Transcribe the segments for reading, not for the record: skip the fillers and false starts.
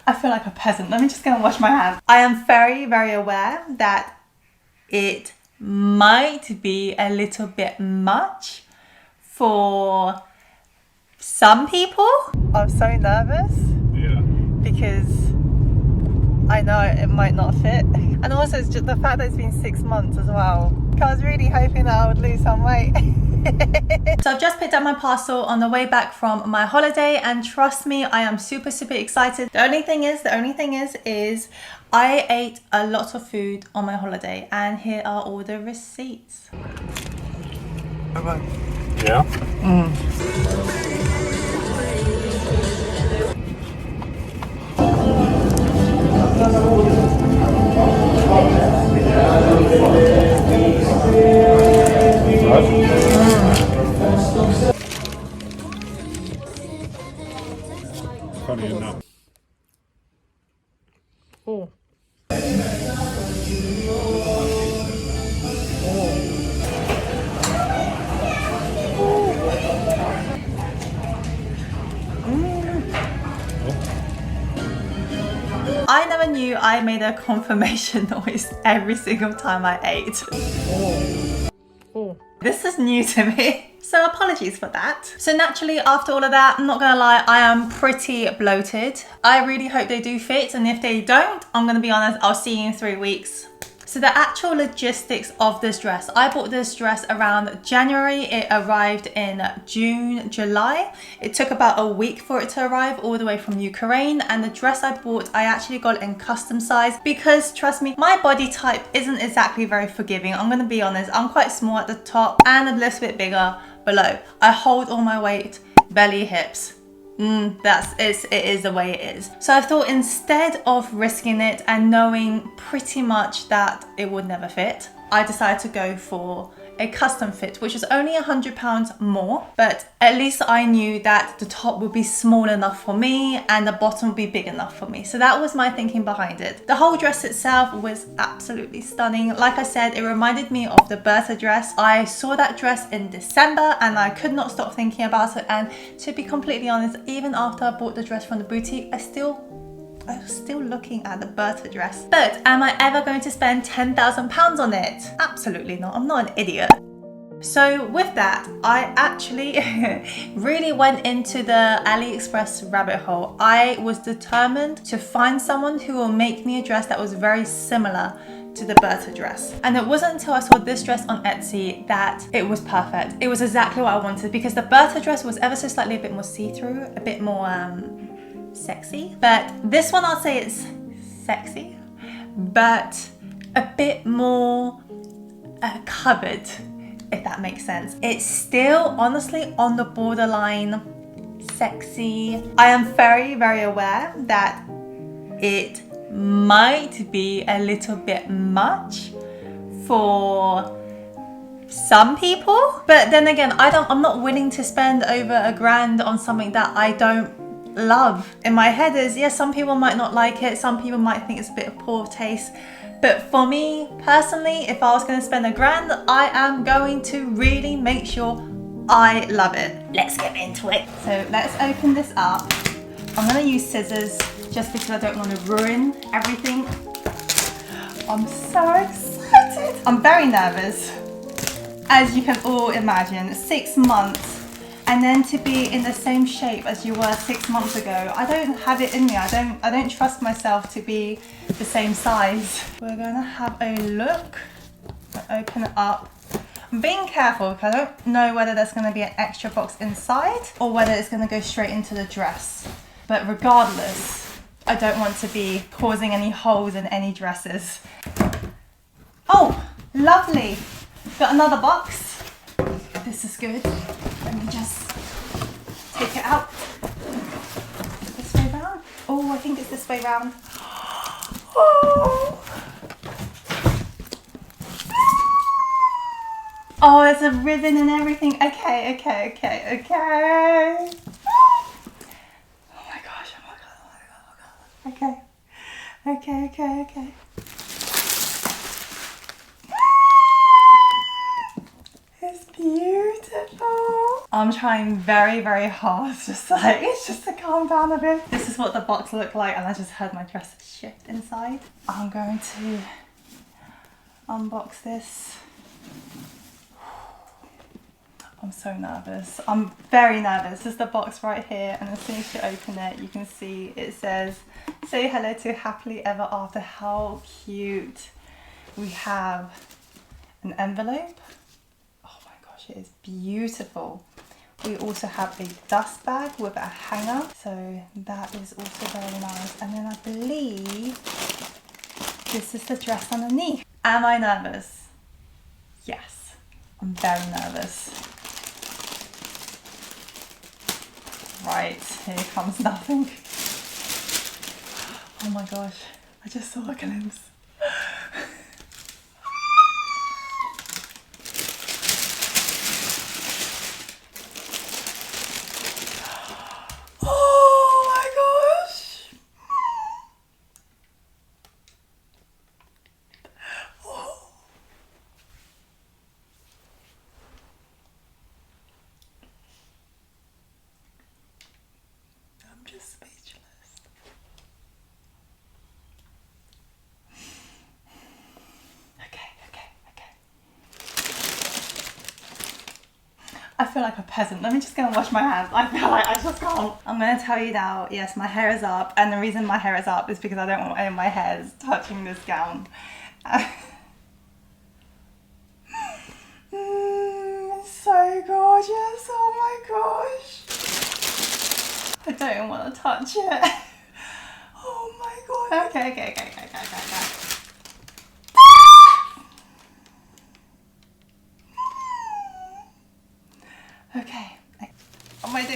I feel like a peasant. Let me just go and wash my hands. I am very, very aware that it might be a little bit much for some people. I'm so nervous. Yeah. Because I know it might not fit. And also it's just the fact that it's been 6 months as well. I was really hoping that I would lose some weight. So I've just picked up my parcel on the way back from my holiday, and trust me, I am super, super excited. The only thing is I ate a lot of food on my holiday, and here are all the receipts. Yeah? Funny enough. Oh. I never knew I made a confirmation noise every single time I ate. This is new to me, so apologies for that. So naturally, after all of that, I'm not gonna lie, I am pretty bloated. I really hope they do fit, and if they don't, I'm gonna be honest, I'll see you in 3 weeks. So the actual logistics of this dress, I bought this dress around January. It arrived in June, July. It took about a week for it to arrive all the way from Ukraine. And the dress I bought, I actually got it in custom size because trust me, my body type isn't exactly very forgiving. I'm gonna be honest, I'm quite small at the top and a little bit bigger below. I hold all my weight, belly, hips. It is the way it is. So I thought instead of risking it and knowing pretty much that it would never fit, I decided to go for a custom fit, which is only £100 more, but at least I knew that the top would be small enough for me and the bottom would be big enough for me. So that was my thinking behind it. The whole dress itself was absolutely stunning. Like I said, it reminded me of the Bertha dress. I saw that dress in December and I could not stop thinking about it. And to be completely honest, even after I bought the dress from the boutique, I was still looking at the Bertha dress. But am I ever going to spend £10,000 on it? Absolutely not. I'm not an idiot. So with that, I actually really went into the AliExpress rabbit hole. I was determined to find someone who will make me a dress that was very similar to the Bertha dress. And it wasn't until I saw this dress on Etsy that it was perfect. It was exactly what I wanted, because the Bertha dress was ever so slightly a bit more see-through, a bit more sexy. But this one, I'll say it's sexy, but a bit more covered, if that makes sense. It's still honestly on the borderline sexy. I am very, very aware that it might be a little bit much for some people, but then again, I'm not willing to spend over £1,000 on something that I don't love. In my head is, yes, some people might not like it, some people might think it's a bit of poor taste, but for me personally, if I was going to spend £1,000, I am going to really make sure I love it. Let's get into it. So let's open this up. I'm going to use scissors just because I don't want to ruin everything. I'm so excited. I'm very nervous, as you can all imagine. 6 months. And then to be in the same shape as you were 6 months ago, I don't have it in me. I don't trust myself to be the same size. We're gonna have a look. Open it up. I'm being careful because I don't know whether there's gonna be an extra box inside or whether it's gonna go straight into the dress. But regardless, I don't want to be causing any holes in any dresses. Oh, lovely. Got another box. This is good. Let me just take it out. This way round. Oh, I think it's this way round. Oh, there's a ribbon and everything. Okay. Oh my gosh, oh my god. Okay. It's beautiful. I'm trying very, very hard just to calm down a bit. This is is what the box looked like, and I just heard my dress shift inside. I'm going to unbox this. I'm so nervous. I'm very nervous. This is the box right here, and as soon as you open it, you can see it says, "Say hello to happily ever after." How cute. We have an envelope. Oh my gosh, it is beautiful. We also have a dust bag with a hanger, so that is also very nice. And then I believe this is the dress underneath. Am I nervous? Yes, I'm very nervous. Right, here comes nothing. Oh my gosh, I just saw a glimpse. Just speechless. Okay. I feel like a peasant. Let me just go and wash my hands. I feel like I just can't. I'm going to tell you now, yes, my hair is up. And the reason my hair is up is because I don't want any of my hairs touching this gown. It's so gorgeous. Oh my gosh. I don't want to touch it. Oh my god. Okay. Okay.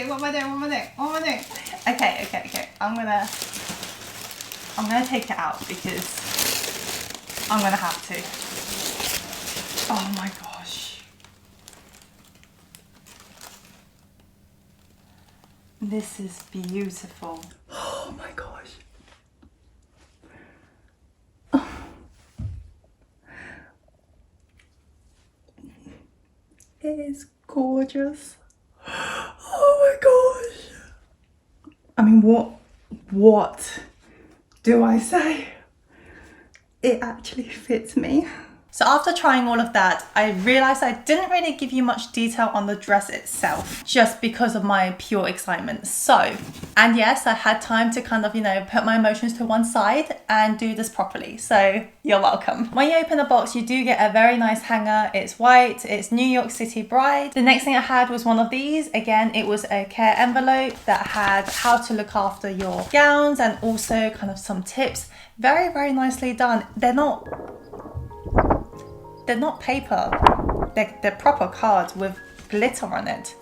What am I doing? Okay. I'm gonna take it out because I'm gonna have to. Oh my gosh. This is beautiful. Oh my gosh. It is gorgeous. Oh my gosh. I mean, what do I say? It actually fits me. So after trying all of that, I realized I didn't really give you much detail on the dress itself, just because of my pure excitement. So, and yes, I had time to kind of, put my emotions to one side and do this properly. So you're welcome. When you open the box, you do get a very nice hanger. It's white, it's New York City Bride. The next thing I had was one of these. Again, it was a care envelope that had how to look after your gowns and also kind of some tips. Very, very nicely done. They're not paper, they're proper cards with glitter on it.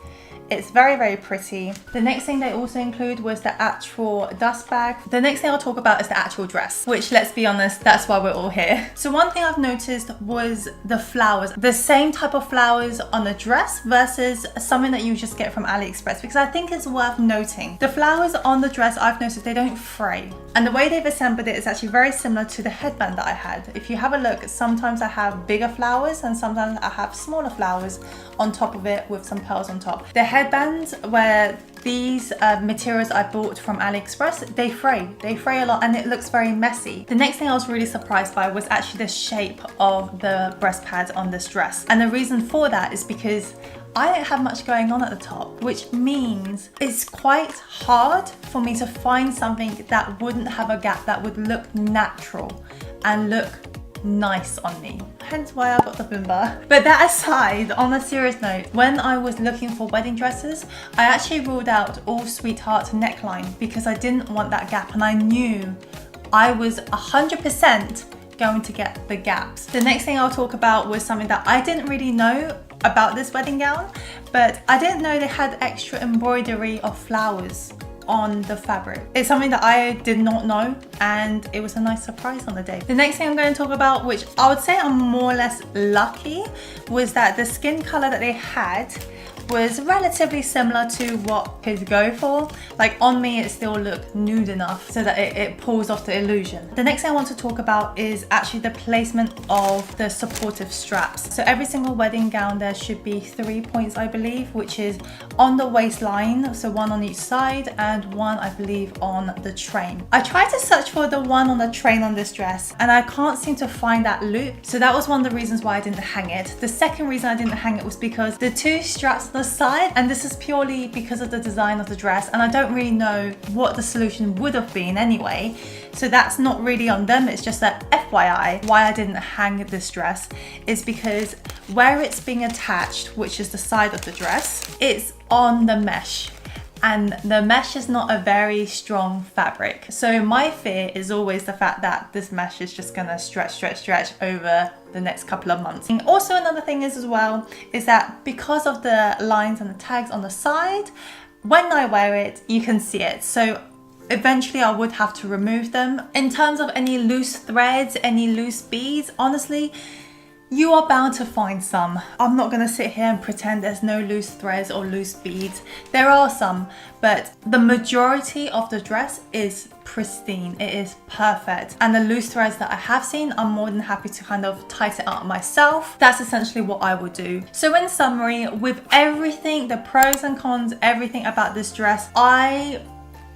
It's very, very pretty. The next thing they also include was the actual dust bag. The next thing I'll talk about is the actual dress, which, let's be honest, that's why we're all here. So one thing I've noticed was the flowers. The same type of flowers on the dress versus something that you just get from AliExpress, because I think it's worth noting. The flowers on the dress, I've noticed they don't fray. And the way they've assembled it is actually very similar to the headband that I had. If you have a look, sometimes I have bigger flowers and sometimes I have smaller flowers on top of it with some pearls on top. The headbands, where these materials I bought from AliExpress, they fray a lot and it looks very messy. The next thing I was really surprised by was actually the shape of the breast pads on this dress. And the reason for that is because I don't have much going on at the top, which means it's quite hard for me to find something that wouldn't have a gap, that would look natural and look nice on me. Hence why I got the bimba. But that aside, on a serious note, when I was looking for wedding dresses, I actually ruled out all sweetheart neckline because I didn't want that gap, and I knew I was 100% going to get the gaps. The next thing I'll talk about was something that I didn't really know about this wedding gown, but I didn't know they had extra embroidery of flowers on the fabric. It's something that I did not know, and it was a nice surprise on the day. The next thing I'm going to talk about, which I would say I'm more or less lucky, was that the skin color that they had was relatively similar to what kids go for. Like on me, it still looked nude enough so that it pulls off the illusion. The next thing I want to talk about is actually the placement of the supportive straps. So every single wedding gown, there should be 3 points, I believe, which is on the waistline, so one on each side and one, I believe, on the train. I tried to search for the one on the train on this dress and I can't seem to find that loop. So that was one of the reasons why I didn't hang it. The second reason I didn't hang it was because the two straps on the side, and this is purely because of the design of the dress, and I don't really know what the solution would have been anyway. So that's not really on them, it's just that FYI, why I didn't hang this dress is because where it's being attached, which is the side of the dress, it's on the mesh. And the mesh is not a very strong fabric. So my fear is always the fact that this mesh is just gonna stretch over the next couple of months. And also another thing is as well, is that because of the lines and the tags on the side, when I wear it, you can see it. So eventually I would have to remove them. In terms of any loose threads, any loose beads, honestly, you are bound to find some. I'm not gonna sit here and pretend there's no loose threads or loose beads. There are some, but the majority of the dress is pristine. It is perfect. And the loose threads that I have seen, I'm more than happy to kind of tighten up myself. That's essentially what I would do. So in summary, with everything, the pros and cons, everything about this dress, I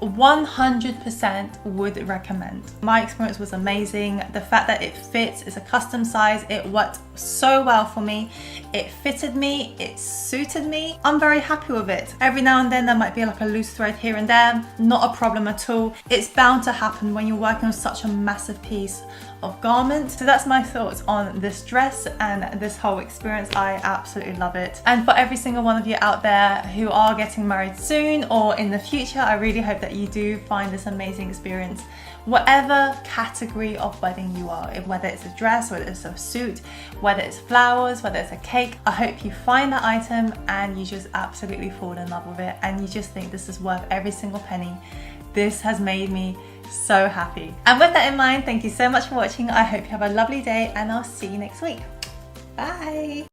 100% would recommend. My experience was amazing. The fact that it fits, is a custom size, it worked so well for me. It fitted me, it suited me. I'm very happy with it. Every now and then there might be like a loose thread here and there, not a problem at all. It's bound to happen when you're working with such a massive piece of garment. So that's my thoughts on this dress and this whole experience. I absolutely love it. And for every single one of you out there who are getting married soon or in the future, I really hope that you do find this amazing experience. Whatever category of wedding you are, whether it's a dress, whether it's a suit, whether it's flowers, whether it's a cake, I hope you find that item and you just absolutely fall in love with it and you just think this is worth every single penny. This has made me so happy. And with that in mind, thank you so much for watching. I hope you have a lovely day and I'll see you next week. Bye.